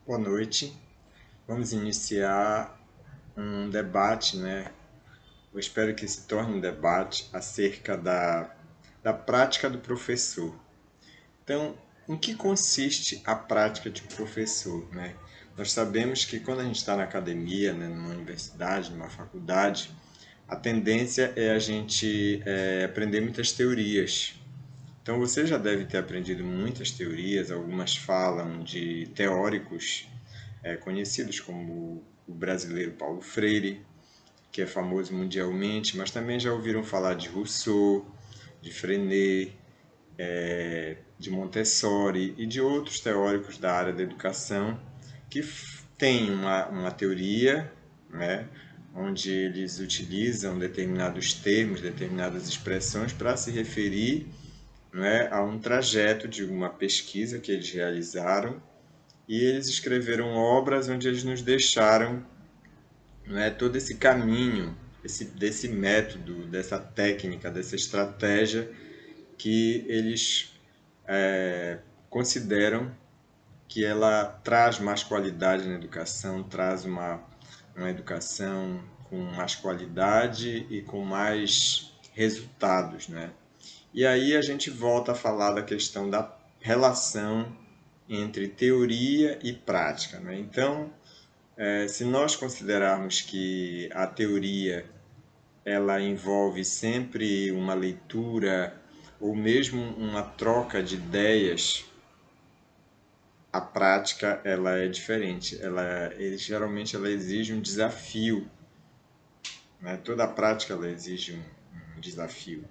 Boa noite. Vamos iniciar um debate, né? Eu espero que se torne um debate acerca da prática do professor. Então, em que consiste a prática de um professor, né? Nós sabemos que quando a gente está na academia, né, numa universidade, numa faculdade, a tendência é a gente aprender muitas teorias. Então, você já deve ter aprendido muitas teorias, algumas falam de teóricos conhecidos como o brasileiro Paulo Freire, que é famoso mundialmente, mas também já ouviram falar de Rousseau, de Freinet, de Montessori e de outros teóricos da área da educação que têm uma teoria, né, onde eles utilizam determinados termos, determinadas expressões para se referir, né, a um trajeto de uma pesquisa que eles realizaram e eles escreveram obras onde eles nos deixaram, né, todo esse caminho, desse método, dessa técnica, dessa estratégia que eles consideram que ela traz mais qualidade na educação, traz uma educação com mais qualidade e com mais resultados, né? E aí a gente volta a falar da questão da relação entre teoria e prática, né? Então, se nós considerarmos que a teoria ela envolve sempre uma leitura ou mesmo uma troca de ideias, a prática ela é diferente. Geralmente ela exige um desafio, né? Toda a prática ela exige um desafio.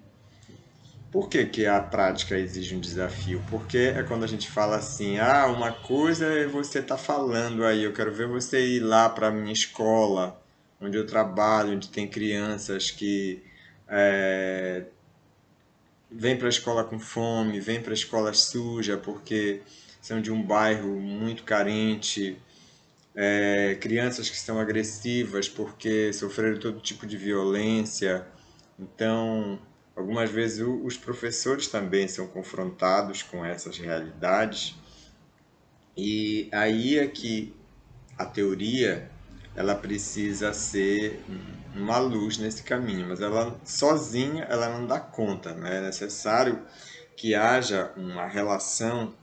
Por que, que a prática exige um desafio? Porque é quando a gente fala assim, uma coisa é você estar falando aí, eu quero ver você ir lá para a minha escola, onde eu trabalho, onde tem crianças que é, vêm para a escola com fome, vêm para a escola suja, porque são de um bairro muito carente, crianças que são agressivas porque sofreram todo tipo de violência. Então, algumas vezes os professores também são confrontados com essas realidades e aí é que a teoria ela precisa ser uma luz nesse caminho, mas ela sozinha ela não dá conta, né? É necessário que haja uma relação,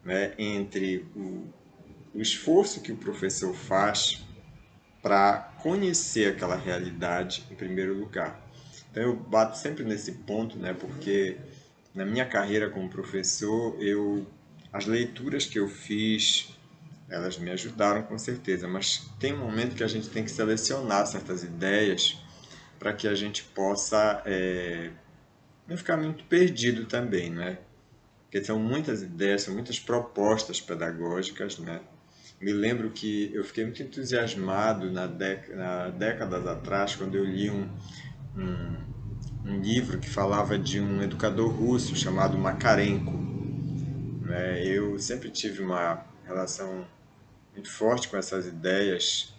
né, entre o esforço que o professor faz para conhecer aquela realidade em primeiro lugar. Então eu bato sempre nesse ponto, né, porque na minha carreira como professor, as leituras que eu fiz, elas me ajudaram com certeza, mas tem um momento que a gente tem que selecionar certas ideias para que a gente possa não ficar muito perdido também, né? Porque são muitas ideias, são muitas propostas pedagógicas, né? Me lembro que eu fiquei muito entusiasmado na décadas atrás, quando eu li um livro que falava de um educador russo chamado Makarenko, né? Eu sempre tive uma relação muito forte com essas ideias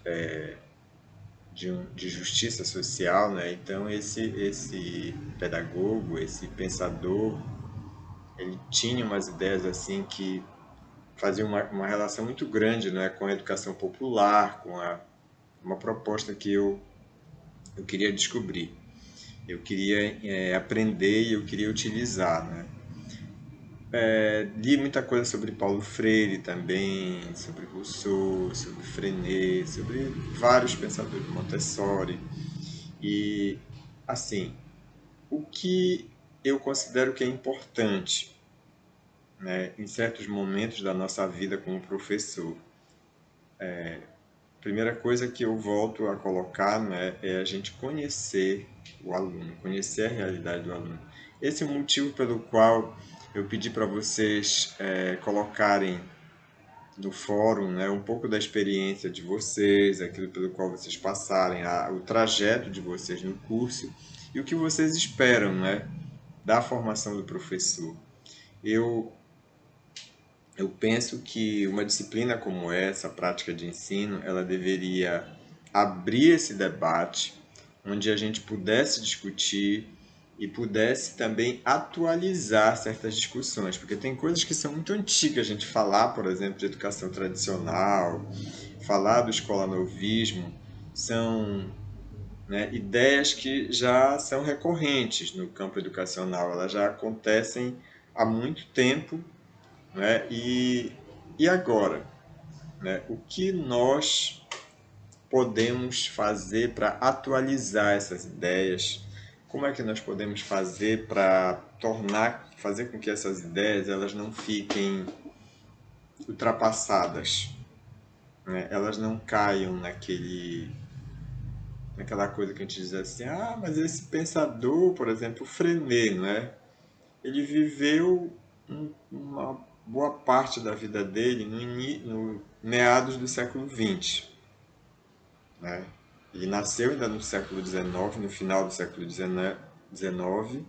de justiça social, né? Então esse pedagogo, esse pensador, ele tinha umas ideias assim que faziam uma relação muito grande, né, com a educação popular, uma proposta que eu queria descobrir. Eu queria aprender e eu queria utilizar, né? Li muita coisa sobre Paulo Freire também, sobre Rousseau, sobre Freinet, sobre vários pensadores, Montessori. E, assim, o que eu considero que é importante, né, em certos momentos da nossa vida como professor. Primeira coisa que eu volto a colocar, né, é a gente conhecer o aluno, conhecer a realidade do aluno. Esse é o motivo pelo qual eu pedi para vocês colocarem no fórum, né, um pouco da experiência de vocês, aquilo pelo qual vocês passarem, o trajeto de vocês no curso e o que vocês esperam, né, da formação do professor. Eu eu penso que uma disciplina como essa, a prática de ensino, ela deveria abrir esse debate, onde a gente pudesse discutir e pudesse também atualizar certas discussões, porque tem coisas que são muito antigas a gente falar, por exemplo, de educação tradicional, falar do escolanovismo, são, né, ideias que já são recorrentes no campo educacional, elas já acontecem há muito tempo, né, e agora, né, o que nós podemos fazer para atualizar essas ideias? Como é que nós podemos fazer para fazer com que essas ideias elas não fiquem ultrapassadas, né? Elas não caiam naquela coisa que a gente diz assim, ah, mas esse pensador, por exemplo, Frenet, não é? Ele viveu uma boa parte da vida dele no meados do século XX, né? Ele nasceu ainda no século XIX, no final do século XIX,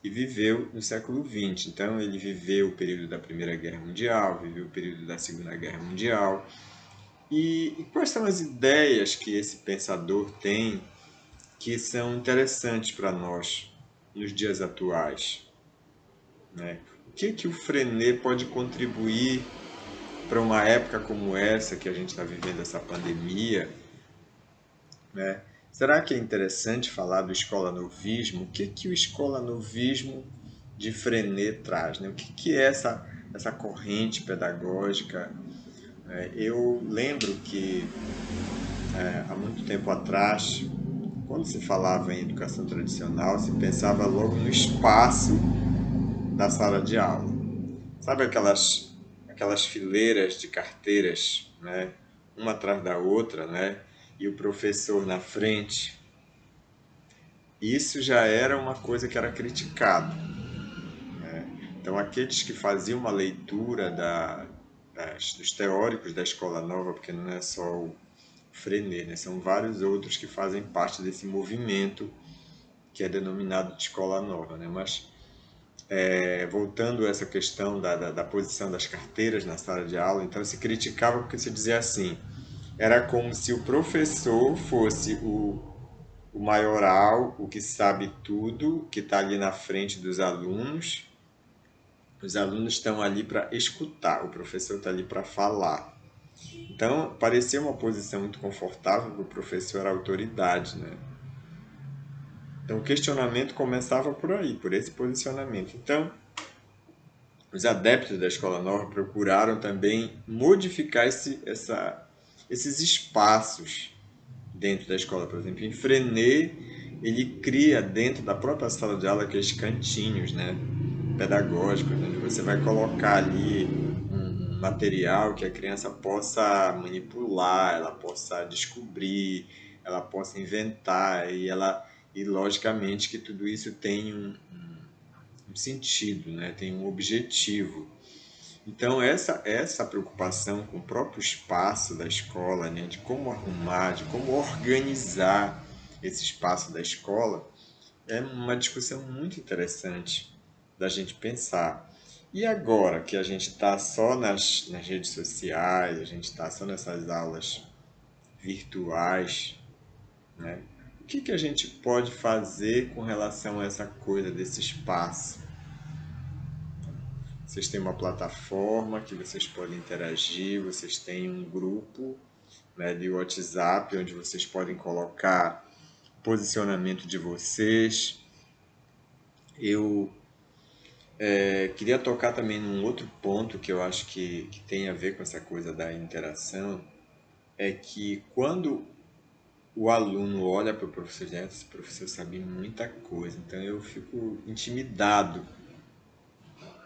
e viveu no século XX. Então, ele viveu o período da Primeira Guerra Mundial, viveu o período da Segunda Guerra Mundial. E quais são as ideias que esse pensador tem que são interessantes para nós nos dias atuais, né? O que o Frenet pode contribuir para uma época como essa que a gente está vivendo, essa pandemia, né? Será que é interessante falar do escolanovismo? O que o escolanovismo de Frenet traz, né? O que é essa corrente pedagógica? Eu lembro que há muito tempo atrás, quando se falava em educação tradicional, se pensava logo no espaço da sala de aula. Sabe aquelas fileiras de carteiras, né? Uma atrás da outra, né? E o professor na frente. Isso já era uma coisa que era criticado. Então, aqueles que faziam uma leitura dos teóricos da Escola Nova, porque não é só o Frenet, né? São vários outros que fazem parte desse movimento que é denominado de Escola Nova, né? Mas, voltando a essa questão da posição das carteiras na sala de aula, então se criticava porque se dizia assim, era como se o professor fosse o maioral, o que sabe tudo, que está ali na frente dos alunos. Os alunos estão ali para escutar, o professor está ali para falar. Então, parecia uma posição muito confortável, porque o professor era a autoridade, né? Então, o questionamento começava por aí, por esse posicionamento. Então, os adeptos da Escola Nova procuraram também modificar esses espaços dentro da escola. Por exemplo, em Frenet, ele cria dentro da própria sala de aula aqueles cantinhos, né, pedagógicos, onde você vai colocar ali um material que a criança possa manipular, ela possa descobrir, ela possa inventar e logicamente que tudo isso tem um sentido, né, tem um objetivo. Então, essa preocupação com o próprio espaço da escola, né, de como arrumar, de como organizar esse espaço da escola, é uma discussão muito interessante da gente pensar. E agora que a gente está só nas redes sociais, a gente está só nessas aulas virtuais, né? O que a gente pode fazer com relação a essa coisa desse espaço? Vocês têm uma plataforma que vocês podem interagir, vocês têm um grupo, né, de WhatsApp onde vocês podem colocar posicionamento de vocês. Eu queria tocar também num outro ponto que eu acho que tem a ver com essa coisa da interação, é que quando o aluno olha para o professor e diz, esse professor sabe muita coisa, então eu fico intimidado,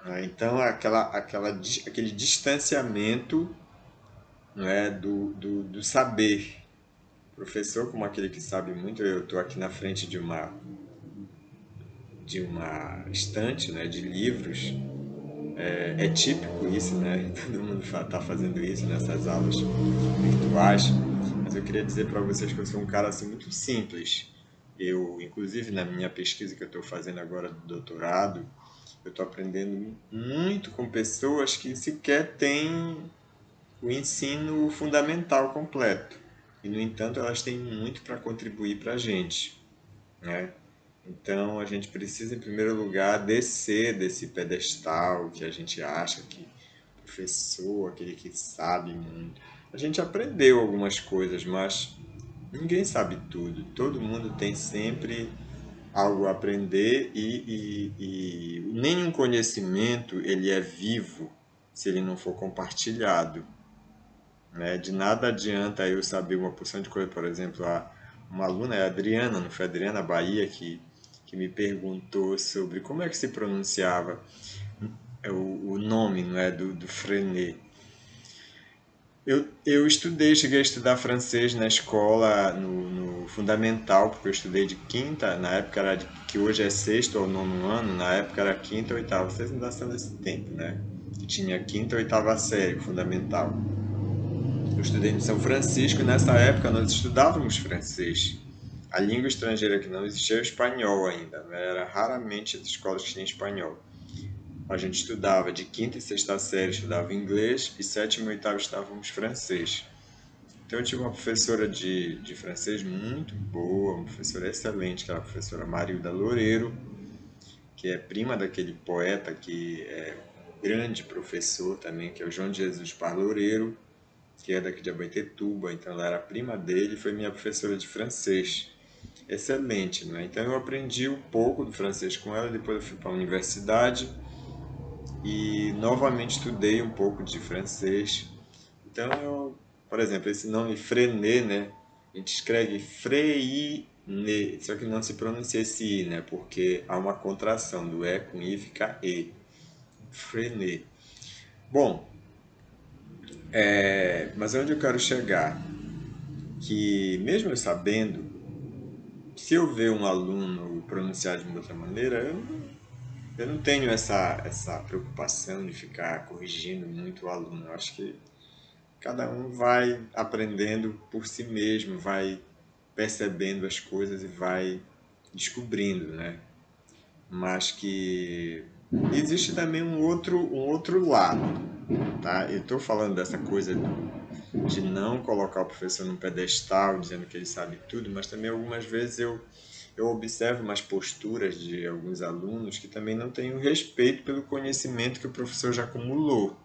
né? Então, aquele distanciamento, não é, do saber. O professor, como aquele que sabe muito, eu estou aqui na frente de uma estante, né, de livros. É típico isso, né? Todo mundo está fazendo isso nessas aulas virtuais. Mas eu queria dizer para vocês que eu sou um cara assim muito simples. Eu, inclusive, na minha pesquisa que eu estou fazendo agora do doutorado, eu estou aprendendo muito com pessoas que sequer têm o ensino fundamental completo. E, no entanto, elas têm muito para contribuir para a gente, né? Então a gente precisa, em primeiro lugar, descer desse pedestal que a gente acha que professor, aquele que sabe muito. A gente aprendeu algumas coisas, mas ninguém sabe tudo. Todo mundo tem sempre algo a aprender e nenhum conhecimento ele é vivo se ele não for compartilhado, né? De nada adianta eu saber uma porção de coisa, por exemplo, uma aluna, a Adriana, não foi a Adriana Bahia, que me perguntou sobre como é que se pronunciava o nome, não é, do Frenet. Eu estudei, cheguei a estudar francês na escola, no fundamental, porque eu estudei de quinta, na época era que hoje é sexto ou nono ano, na época era quinta ou oitava. Vocês ainda são desse tempo, né? Que tinha quinta ou oitava série, fundamental. Eu estudei no São Francisco e nessa época nós estudávamos francês. A língua estrangeira que não existia é o espanhol ainda, né? Era raramente as escolas que tinham espanhol. A gente estudava de quinta e sexta série, estudava inglês e sétima e oitava estávamos francês. Então eu tive uma professora de francês muito boa, uma professora excelente, que era a professora Marilda Loureiro, que é prima daquele poeta que é um grande professor também, que é o João de Jesus Par Loureiro, que é daqui de Abaetetuba. Então ela era prima dele e foi minha professora de francês. Excelente, né? Então eu aprendi um pouco do francês com ela, depois eu fui para a universidade e novamente estudei um pouco de francês. Então, por exemplo, esse nome Frenet, né? A gente escreve Freinet, só que não se pronuncia esse I, né? Porque há uma contração do E com I fica E. Frenet. Bom, mas onde eu quero chegar? Que mesmo eu sabendo, se eu ver um aluno pronunciar de uma outra maneira, eu não tenho essa preocupação de ficar corrigindo muito o aluno. Eu acho que cada um vai aprendendo por si mesmo, vai percebendo as coisas e vai descobrindo, né? Mas que existe também um outro lado, tá? Eu estou falando dessa coisa de não colocar o professor num pedestal, dizendo que ele sabe tudo, mas também algumas vezes eu observo umas posturas de alguns alunos que também não têm o respeito pelo conhecimento que o professor já acumulou,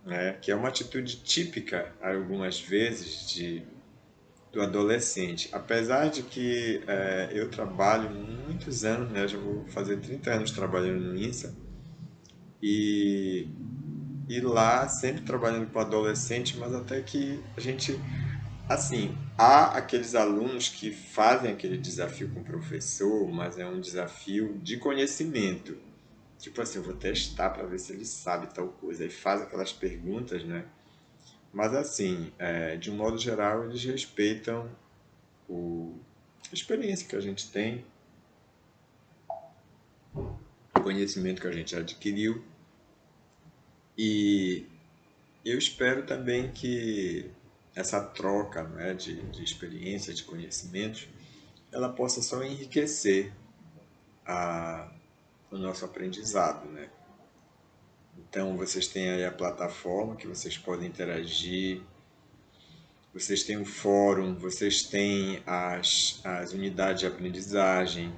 né? Que é uma atitude típica, algumas vezes, do adolescente. Apesar de que eu trabalho muitos anos, né? Já vou fazer 30 anos trabalhando no INSA, e, e lá sempre trabalhando com adolescente, mas até que a gente, assim, há aqueles alunos que fazem aquele desafio com o professor, mas é um desafio de conhecimento. Tipo assim, eu vou testar para ver se ele sabe tal coisa. E faz aquelas perguntas, né? Mas assim, de um modo geral, eles respeitam a experiência que a gente tem, o conhecimento que a gente adquiriu. E eu espero também que essa troca, né, de experiência, de conhecimentos, ela possa só enriquecer a, o nosso aprendizado, né? Então, vocês têm aí a plataforma que vocês podem interagir, vocês têm o fórum, vocês têm as unidades de aprendizagem,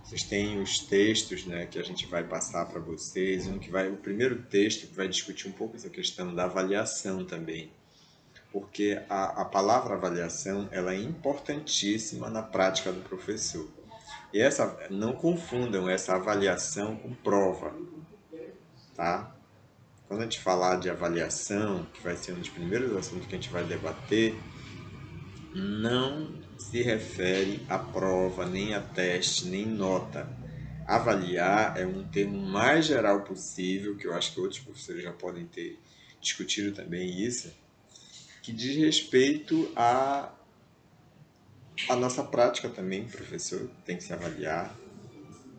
vocês têm os textos, né, que a gente vai passar para vocês. O primeiro texto que vai discutir um pouco essa questão da avaliação também, porque a palavra avaliação ela é importantíssima na prática do professor. E não confundam essa avaliação com prova, tá? Quando a gente falar de avaliação, que vai ser um dos primeiros assuntos que a gente vai debater, não se refere a prova, nem a teste, nem nota. Avaliar é um termo mais geral possível, que eu acho que outros professores já podem ter discutido também isso, que diz respeito à nossa prática também, professor, tem que se avaliar,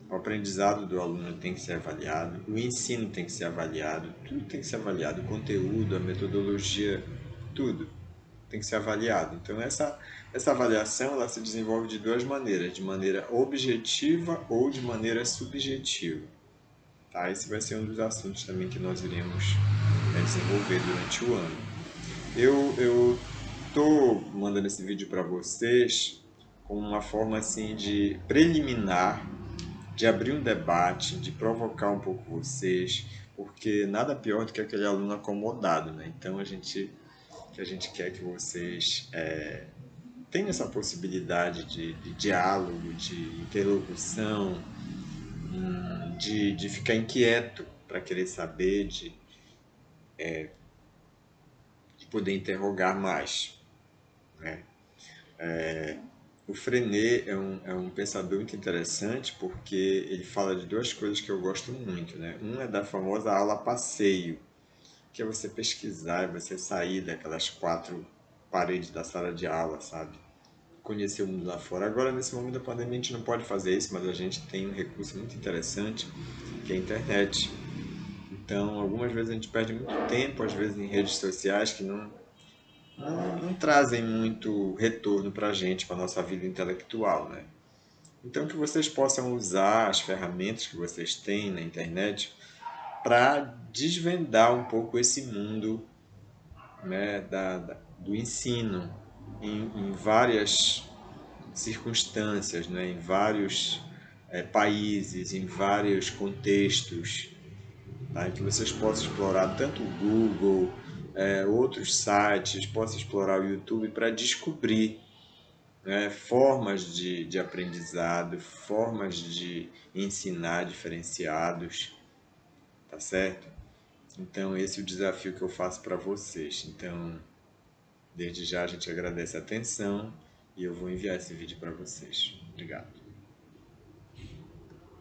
o aprendizado do aluno tem que ser avaliado, o ensino tem que ser avaliado, tudo tem que ser avaliado, o conteúdo, a metodologia, tudo tem que ser avaliado. Então essa avaliação ela se desenvolve de duas maneiras, de maneira objetiva ou de maneira subjetiva. Tá? Esse vai ser um dos assuntos também que nós iremos desenvolver durante o ano. Eu estou mandando esse vídeo para vocês como uma forma assim de preliminar, de abrir um debate, de provocar um pouco vocês, porque nada pior do que aquele aluno acomodado, né? Então a gente quer que vocês tenham essa possibilidade de diálogo, de interlocução, de ficar inquieto para querer saber, de poder interrogar mais, né? O Frenet é um pensador muito interessante porque ele fala de duas coisas que eu gosto muito, né? Um é da famosa aula passeio, que é você pesquisar, é você sair daquelas quatro paredes da sala de aula, sabe? Conhecer o mundo lá fora. Agora, nesse momento da pandemia, a gente não pode fazer isso, mas a gente tem um recurso muito interessante, que é a internet. Então, algumas vezes a gente perde muito tempo, às vezes em redes sociais, que não trazem muito retorno para a gente, para a nossa vida intelectual, né? Então, que vocês possam usar as ferramentas que vocês têm na internet para desvendar um pouco esse mundo, né, do ensino em várias circunstâncias, né, em vários países, em vários contextos, tá? Que vocês possam explorar tanto o Google, outros sites, possam explorar o YouTube para descobrir, né, formas de aprendizado, formas de ensinar diferenciados, tá certo? Então, esse é o desafio que eu faço para vocês. Então, desde já a gente agradece a atenção e eu vou enviar esse vídeo para vocês. Obrigado.